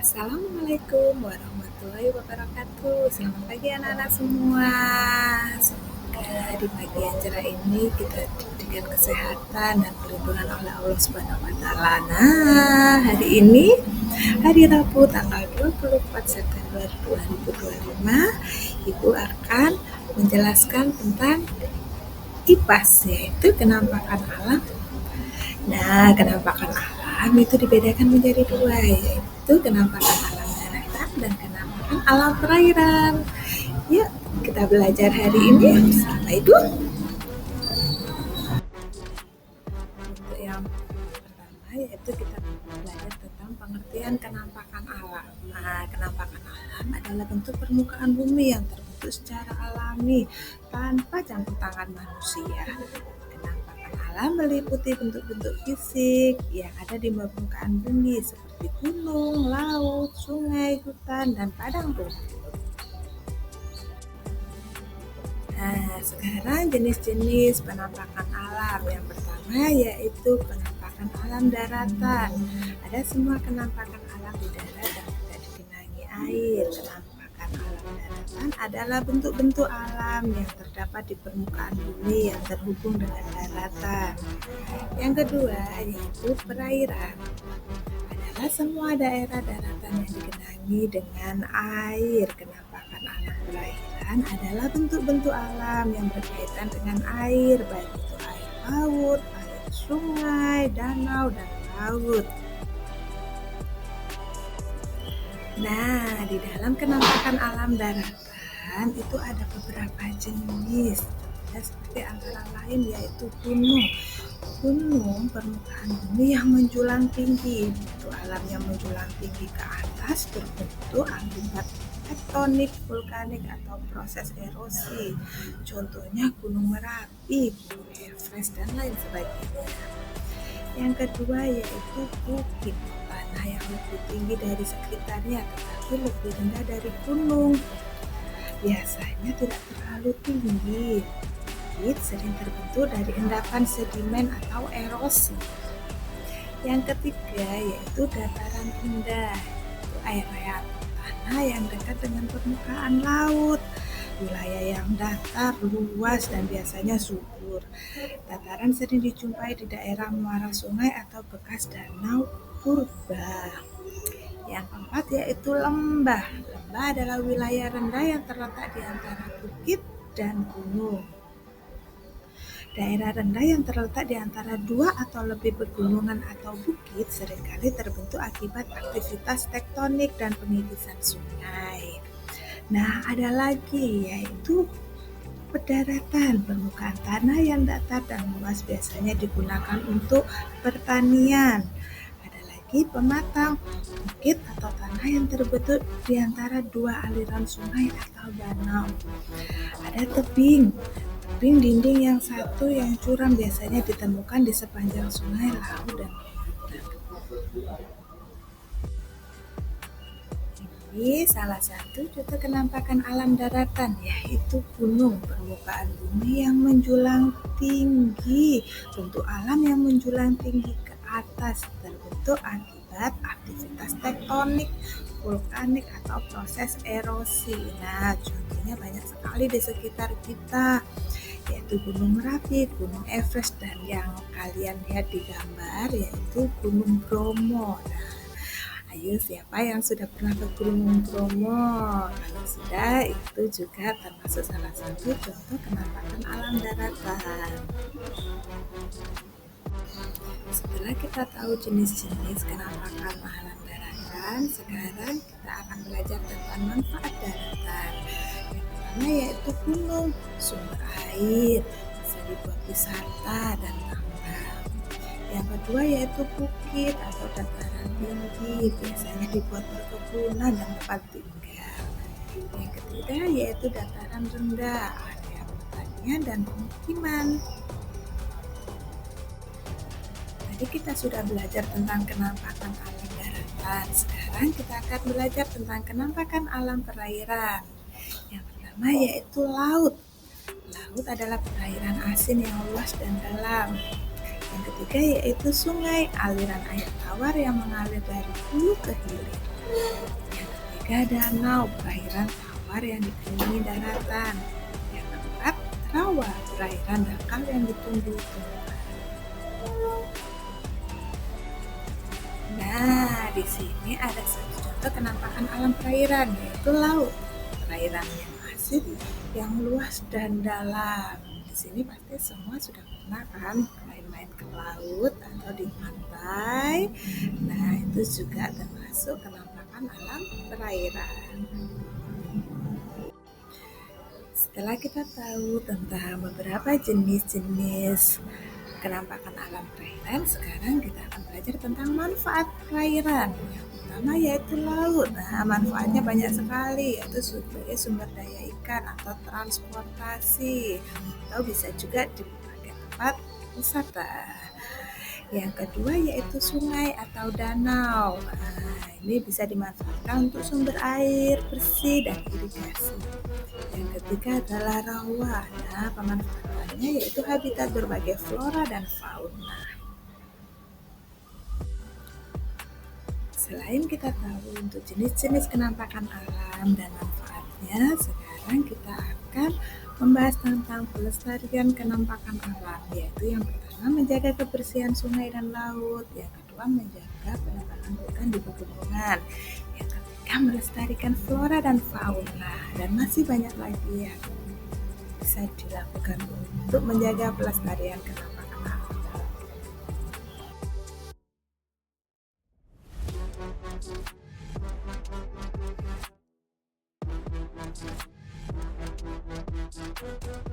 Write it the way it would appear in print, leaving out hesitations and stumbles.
Assalamualaikum warahmatullahi wabarakatuh. Selamat pagi anak-anak semua. Semoga di pagi yang cerah ini kita diberikan kesehatan dan perlindungan oleh Allah Subhanahu wa taala. Nah, hari ini hari Rabu tanggal 24 September 2025, Ibu akan menjelaskan tentang IPAS, yaitu kenampakan alam. Nah, kenampakan alam itu dibedakan menjadi dua, yaitu kenampakan alam daratan dan kenampakan alam perairan. Yuk, kita belajar hari ini bersama Ibu. Untuk yang pertama, yaitu kita belajar tentang pengertian kenampakan alam. Nah, kenampakan alam adalah bentuk permukaan bumi yang terbentuk secara alami tanpa campur tangan manusia. Kenampakan alam meliputi bentuk-bentuk fisik yang ada di permukaan bumi seperti gunung, laut, sungai, hutan, dan padang rumput. Nah, sekarang jenis-jenis penampakan alam. Yang pertama yaitu penampakan alam daratan. Ada semua kenampakan alam di darat dan tidak digenangi air. Kenampakan alam daratan adalah bentuk-bentuk alam yang terdapat di permukaan bumi yang terhubung dengan daratan. Yang kedua yaitu perairan. Adalah semua daerah daratan yang digenangi dengan air. Kenampakan alam perairan adalah bentuk-bentuk alam yang berkaitan dengan air, baik itu air laut, air sungai, danau, dan laut. Nah, di dalam kenampakan alam daratan itu ada beberapa jenis, seperti antara lain yaitu gunung. Gunung permukaan bumi yang menjulang tinggi, bentuk alam yang menjulang tinggi ke atas terbentuk akibat tektonik, vulkanik, atau proses erosi. Contohnya Gunung Merapi, Gunung Everest, dan lain sebagainya. Yang kedua yaitu bukit, tanah yang lebih tinggi dari sekitarnya tetapi lebih rendah dari gunung. Biasanya tidak terlalu tinggi. Bukit sering terbentuk dari endapan sedimen atau erosi. Yang ketiga yaitu dataran rendah, itu area tanah yang dekat dengan permukaan laut, wilayah yang datar, luas, dan biasanya subur. Dataran sering dijumpai di daerah muara sungai atau bekas danau purba. Yang keempat yaitu lembah. Lembah adalah wilayah rendah yang terletak di antara bukit dan gunung. Daerah rendah yang terletak di antara dua atau lebih pegunungan atau bukit seringkali terbentuk akibat aktivitas tektonik dan pengikisan sungai. Nah, ada lagi yaitu pedaratan, permukaan tanah yang datar dan luas biasanya digunakan untuk pertanian. Ada lagi pematang, bukit atau tanah yang terbentuk di antara dua aliran sungai atau danau. Ada tebing, dinding yang satu yang curam biasanya ditemukan di sepanjang sungai, laut, dan ini salah satu contoh kenampakan alam daratan, yaitu gunung, permukaan bumi yang menjulang tinggi. Bentuk alam yang menjulang tinggi ke atas terbentuk akibat aktivitas tektonik, vulkanik, atau proses erosi. Nah, contohnya banyak sekali di sekitar kita, yaitu Gunung Merapi, Gunung Everest, dan yang kalian lihat di gambar yaitu Gunung Bromo. Nah, ayo siapa yang sudah pernah ke Gunung Bromo? Kalau sudah, itu juga termasuk salah satu contoh kenampakan alam daratan. Setelah kita tahu jenis-jenis kenampakan alam daratan, sekarang kita akan belajar tentang manfaat daratan. Yang pertama yaitu gunung, sumber air, bisa dibuat wisata dan tambang. Yang kedua yaitu bukit atau dataran tinggi, biasanya dibuat perkebunan dan tempat tinggal. Yang ketiga yaitu dataran rendah, area pertanian dan pemukiman. Tadi kita sudah belajar tentang kenampakan alam daratan. Sekarang kita akan belajar tentang kenampakan alam perairan. Yang pertama yaitu laut. Laut adalah perairan asin yang luas dan dalam. Yang ketiga yaitu sungai, aliran air tawar yang mengalir dari hulu ke hilir. Yang ketiga, danau, perairan tawar yang dikelilingi daratan. Yang keempat, rawa, perairan dangkal yang ditumbuhi. Nah, di sini ada satu contoh penampakan alam perairan, yaitu laut. Perairan yang asik, yang luas dan dalam. Di sini pasti semua sudah pernah kan main-main ke laut atau di pantai. Nah, itu juga termasuk penampakan alam perairan. Setelah kita tahu tentang beberapa jenis-jenis penampakan alam perairan, sekarang kita akan belajar tentang manfaat perairan. Yang pertama yaitu laut. Nah, manfaatnya banyak sekali, yaitu sebagai sumber daya ikan atau transportasi, atau bisa juga dipakai tempat wisata. Yang kedua yaitu sungai atau danau. Nah, ini bisa dimanfaatkan untuk sumber air bersih dan irigasi. Yang ketiga adalah rawa. Nah, pemanfaatannya yaitu habitat berbagai flora dan fauna. Selain kita tahu untuk jenis-jenis penampakan alam dan manfaatnya, sekarang kita akan membahas tentang pelestarian penampakan alam, yaitu yang pertama menjaga kebersihan sungai dan laut, yang kedua menjaga penampakan hutan di pegunungan, yang ketiga melestarikan flora dan fauna, dan masih banyak lagi yang bisa dilakukan untuk menjaga pelestarian